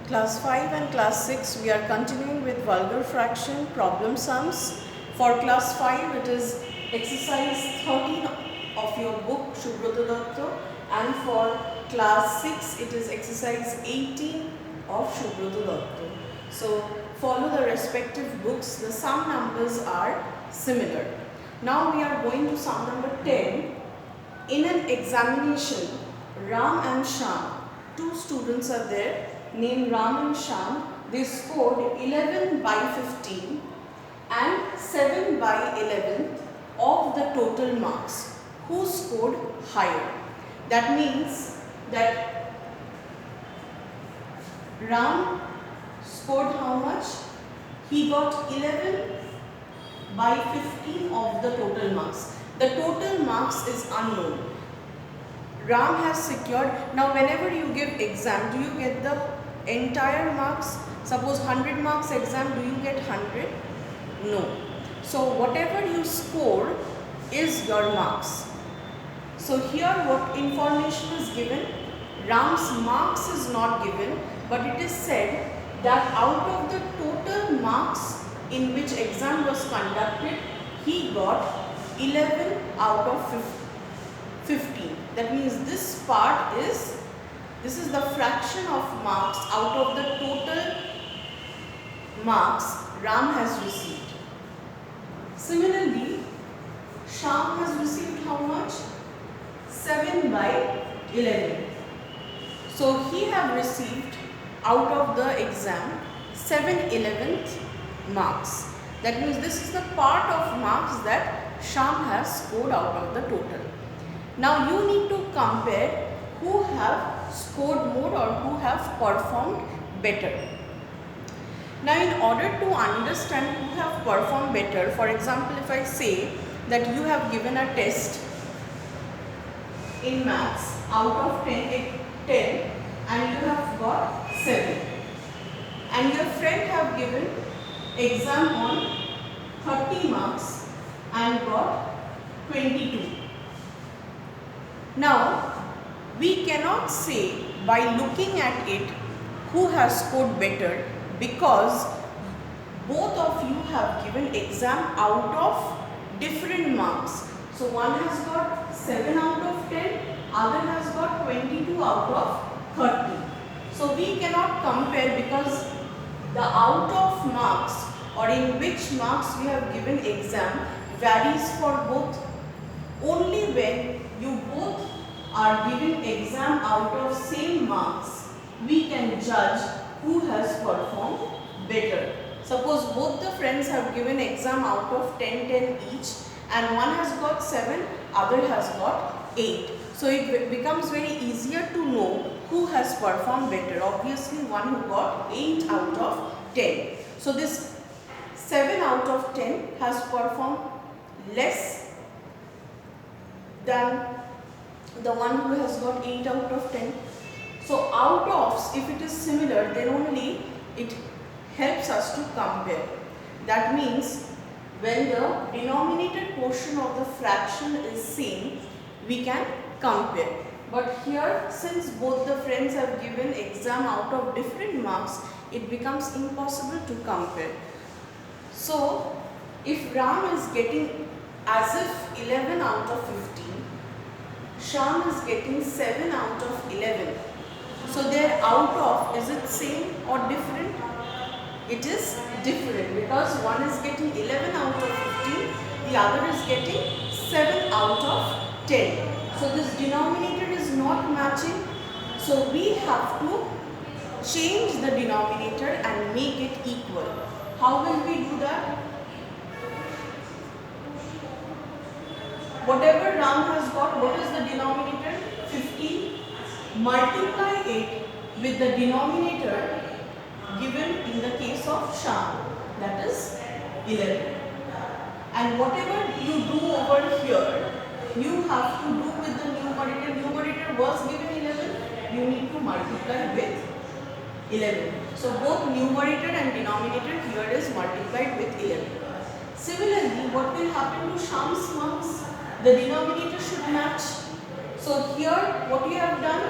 Class 5 and Class 6, we are continuing with vulgar fraction problem sums. For Class 5, it is exercise 13 of your book Subrata Datta, and for Class 6, it is exercise 18 of Subrata Datta. So, follow the respective books. The sum numbers are similar. Now, we are going to sum number 10. In an examination, Ram and Shyam, two students are there named Ram and Shyam. They scored 11 by 15 and 7 by 11 of the total marks. Who scored higher? That means that Ram scored how much? He got 11 by 15 of the total marks. The total marks is unknown. Ram has secured. Now whenever you give exam, do you get the entire marks? Suppose 100 marks exam, do you get 100? No. So whatever you score is your marks. So here what information is given? Ram's marks is not given, but it is said that out of the total marks in which exam was conducted, he got 11 out of 15. That means this part is, this is the fraction of marks out of the total marks Ram has received. Similarly, Shyam has received how much? 7 by 11. So he have received out of the exam 7/11 marks. That means this is the part of marks that Shyam has scored out of the total. Now you need to compare who have scored more or who have performed better. Now in order to understand who have performed better, for example, if I say that you have given a test in maths out of 10 and you have got 7, and your friend have given exam on 30 marks and got 22. Now we cannot say by looking at it who has scored better, because both of you have given exam out of different marks. So one has got 7 out of 10, other has got 22 out of 30. So we cannot compare, because the out of marks or in which marks we have given exam varies for both. Only when you both are giving exam out of same marks, we can judge who has performed better. Suppose both the friends have given exam out of 10 each, and one has got 7, other has got 8. So it becomes very easier to know who has performed better. Obviously one who got 8 out of 10. So this 7 out of 10 has performed less than the one who has got 8 out of 10. So out of, if it is similar, then only it helps us to compare. That means when the denominator portion of the fraction is same, we can compare. But here, since both the friends have given exam out of different marks, it becomes impossible to compare. So if Ram is getting as if 11 out of 15, Shyam is getting 7 out of 11. So their out of, is it same or different? It is different, because one is getting 11 out of 15, the other is getting 7 out of 10. So this denominator is not matching. So we have to change the denominator and make it equal. How will we do that? Whatever Ram has got, what is the denominator? 15. Multiply it with the denominator given in the case of Shyam, that is 11. And whatever you do over here, you have to do with the numerator. Numerator was given 11, you need to multiply with 11. So both numerator and denominator here is multiplied with 11. Similarly, what will happen to Shyam's marks? The denominator should match. So here what you have done,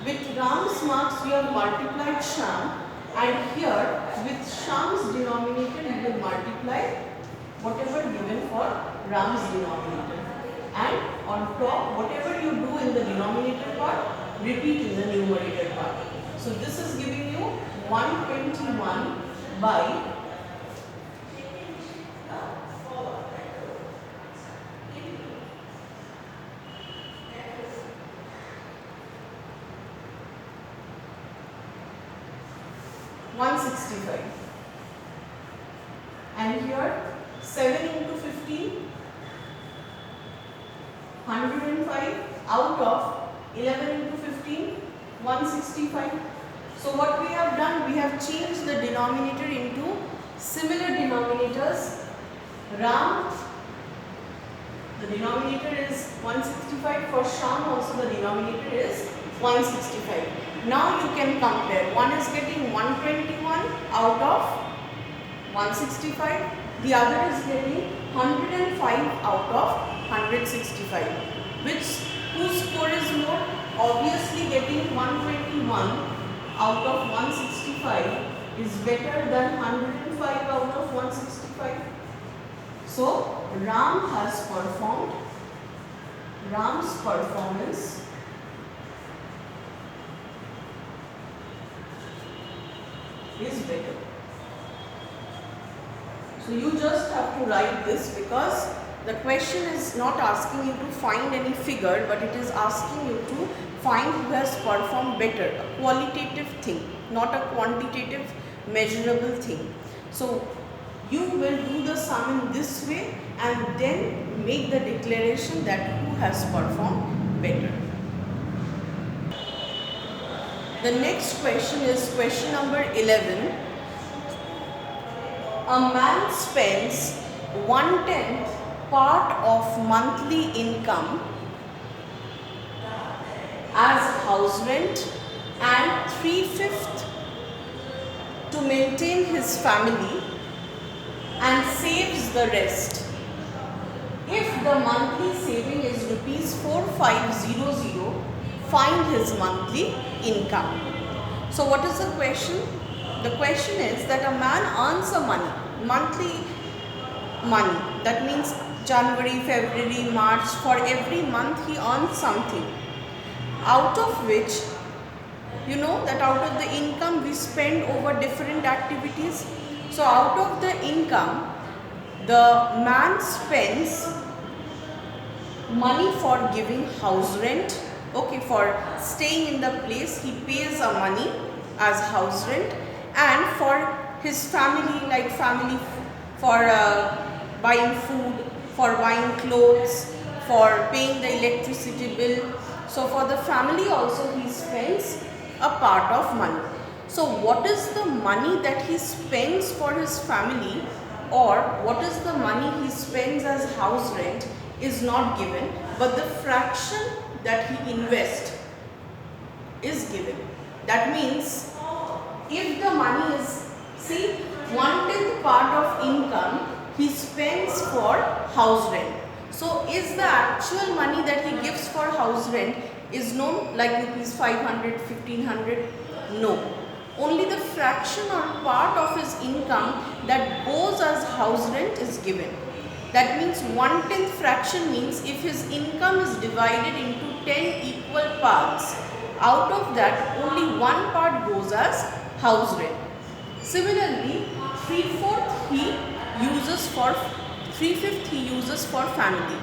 with Ram's marks you have multiplied Shyam, And here with Sham's denominator you will multiply whatever given for Ram's denominator. And on top, whatever you do in the denominator part, repeat in the numerator part. So this is giving you 121 by 165. And here 7 into 15, 105 out of 11 into 15, 165. So what we have done, we have changed the denominator into similar denominators. Ram, the denominator is 165. For Sham also the denominator is 165. Now you can compare. One is getting 121 out of 165. The other is getting 105 out of 165. Whose score is more? Obviously getting 121 out of 165 is better than 105 out of 165. So Ram has performed. Ram's performance is better. So you just have to write this, because the question is not asking you to find any figure, but it is asking you to find who has performed better, a qualitative thing, not a quantitative measurable thing. So you will do the sum in this way and then make the declaration that who has performed better. The next question is question number 11. A man spends 1/10 part of monthly income as house rent and 3/5 to maintain his family and saves the rest. If the monthly saving is rupees 4500, find his monthly income. So what is the question? The question is that a man earns a monthly money. That means January, February, March, for every month he earns something. Out of which, you know that out of the income we spend over different activities. So out of the income, the man spends money for giving house rent. Okay, for staying in the place he pays a money as house rent, and for his family, like family for buying food, for buying clothes, for paying the electricity bill. So for the family also he spends a part of money. So what is the money that he spends for his family, or what is the money he spends as house rent is not given, but the fraction that he invests is given. That means if the money is, see, 1/10 part of income he spends for house rent. So is the actual money that he gives for house rent is known, like rupees 500, 1500? No. Only the fraction or part of his income that goes as house rent is given. That means 1/10 fraction means if his income is divided into 10 equal parts, out of that only one part goes as house rent. Similarly, 3/4 he uses for 3/5 he uses for family.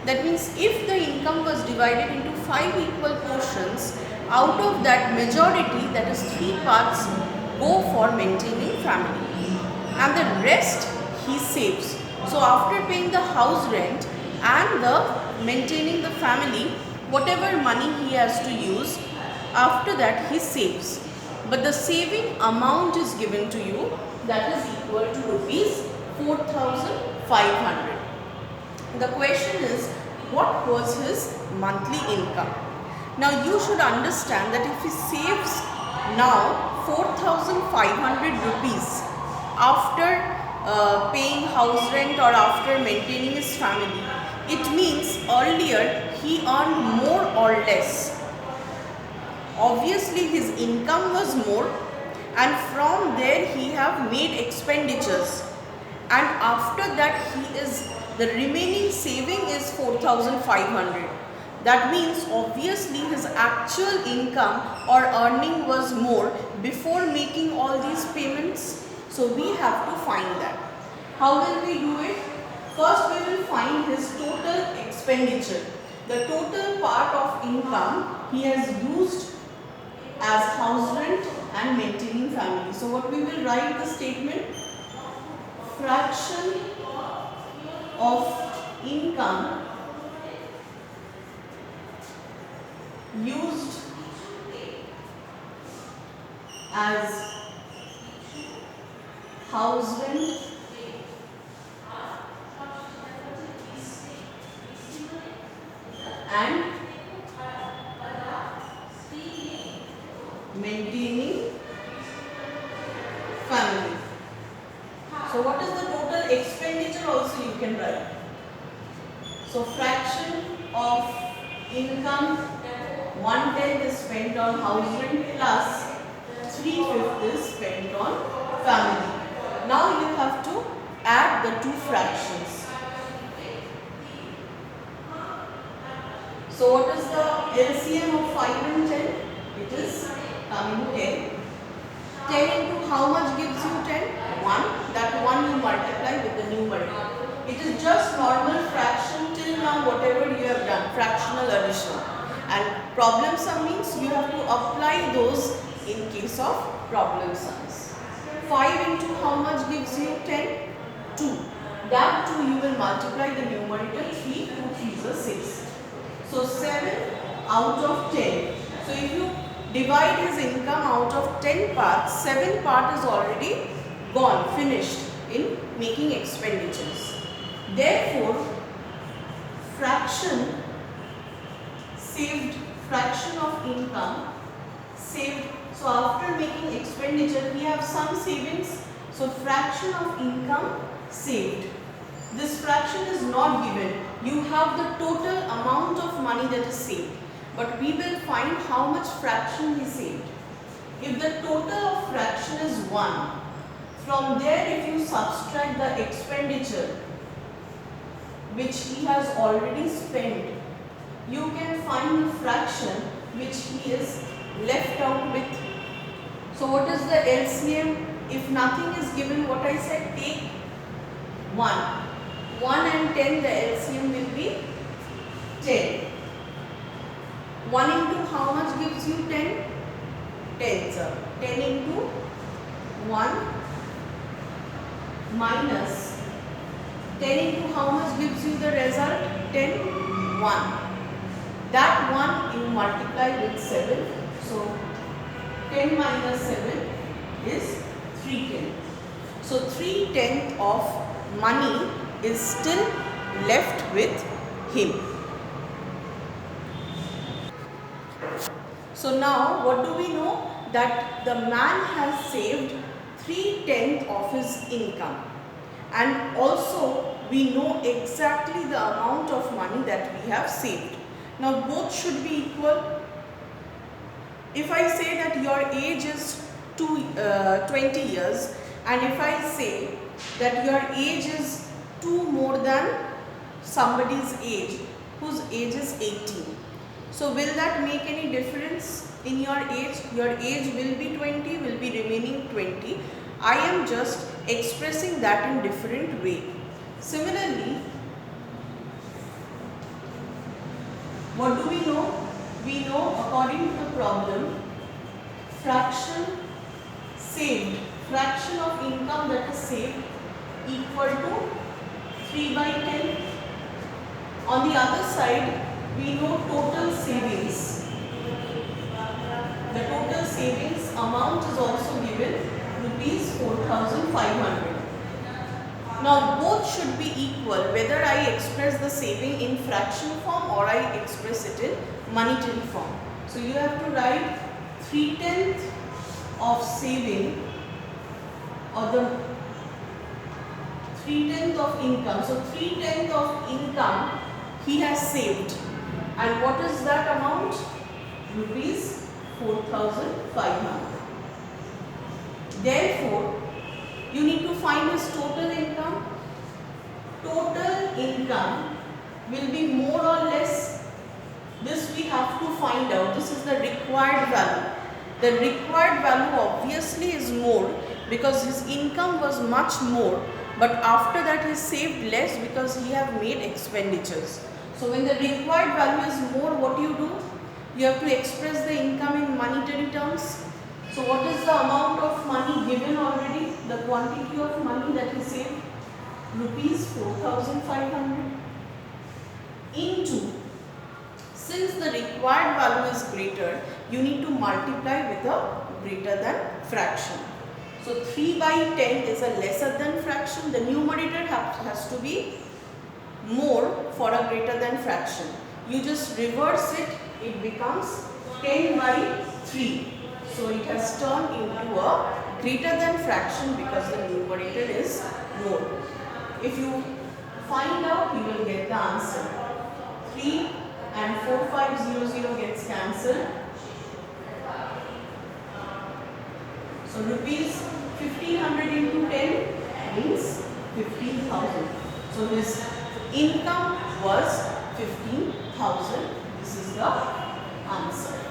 That means if the income was divided into 5 equal portions, out of that majority, that is 3 parts, go for maintaining family, and the rest he saves. So after paying the house rent and the maintaining the family, whatever money he has to use, after that he saves. But the saving amount is given to you, that is equal to rupees 4500. The question is, what was his monthly income? Now you should understand that if he saves now 4500 rupees after paying house rent or after maintaining his family, it means earlier he earned more or less. Obviously his income was more and from there he have made expenditures, and after that the remaining saving is 4,500. That means obviously his actual income or earning was more before making all these payments. So we have to find that. How will we do it? First we will find his total expenditure. The total part of income he has used as house rent and maintaining family. So what we will write the statement? Fraction of income used as house rent and maintaining family. So what is the total expenditure also you can write. So fraction of income, 1/10 is spent on house rent plus 3/5 is spent on family. Now you have to add the two fractions. So what is the LCM of 5 and 10? It is coming 10. 10 into how much gives you 10? 1. That 1 you multiply with the numerator. It is just normal fraction till now whatever you have done, fractional addition. And problem sum means you have to apply those in case of problem sums. 5 into how much gives you 10? 2. That 2 you will multiply the numerator. 3, 2 3 is 6. So 7 out of 10. So if you divide his income out of 10 parts, 7 part is already gone, finished in making expenditures. Therefore, fraction saved, fraction of income saved. So after making expenditure, we have some savings. So fraction of income saved. This fraction is not given. You have the total amount of money that is saved. But we will find how much fraction he saved. If the total of fraction is 1, from there if you subtract the expenditure which he has already spent, you can find the fraction which he is left out with. So what is the LCM? If nothing is given, what I said, take 1. 1 and 10, the LCM will be 10. 1 into how much gives you 10? 10, sir. 10 into 1 minus 10 into how much gives you the result? 10, 1. That 1 you multiply with 7. So 10 minus 7 is 3/10. So 3/10 of money is still left with him. So now what do we know? That the man has saved 3/10 of his income, and also we know exactly the amount of money that we have saved. Now both should be equal. If I say that your age is 20 years, and if I say that your age is 2 more than somebody's age whose age is 18. So will that make any difference in your age? Your age will be 20, will be remaining 20. I am just expressing that in different way. Similarly, what do we know? We know according to the problem, fraction saved, fraction of income that is saved equal to 3/10. On the other side, we know total savings. The total savings amount is also given rupees 4,500. Now both should be equal, whether I express the saving in fraction form or I express it in monetary form. So you have to write 3/10 of saving, or the 3/10 of income. So 3/10 of income he has saved. And what is that amount? Rupees 4,500. Therefore, you need to find his total income. Total income will be more or less, this we have to find out. This is the required value. The required value obviously is more because his income was much more, but after that he saved less because he have made expenditures. So when the required value is more, what do? You have to express the income in monetary terms. So what is the amount of money given already? The quantity of money that he saved? Rupees 4,500 into, since the required value is greater, you need to multiply with a greater than fraction. So 3 by 10 is a lesser than fraction. The numerator has to be more for a greater than fraction. You just reverse it, it becomes 10 by 3. So it has turned into a greater than fraction because the numerator is more. If you find out, you will get the answer. 3 and 4500 gets cancelled. So rupees 1500 into 10 means 15,000. So his income was 15,000. This is the answer.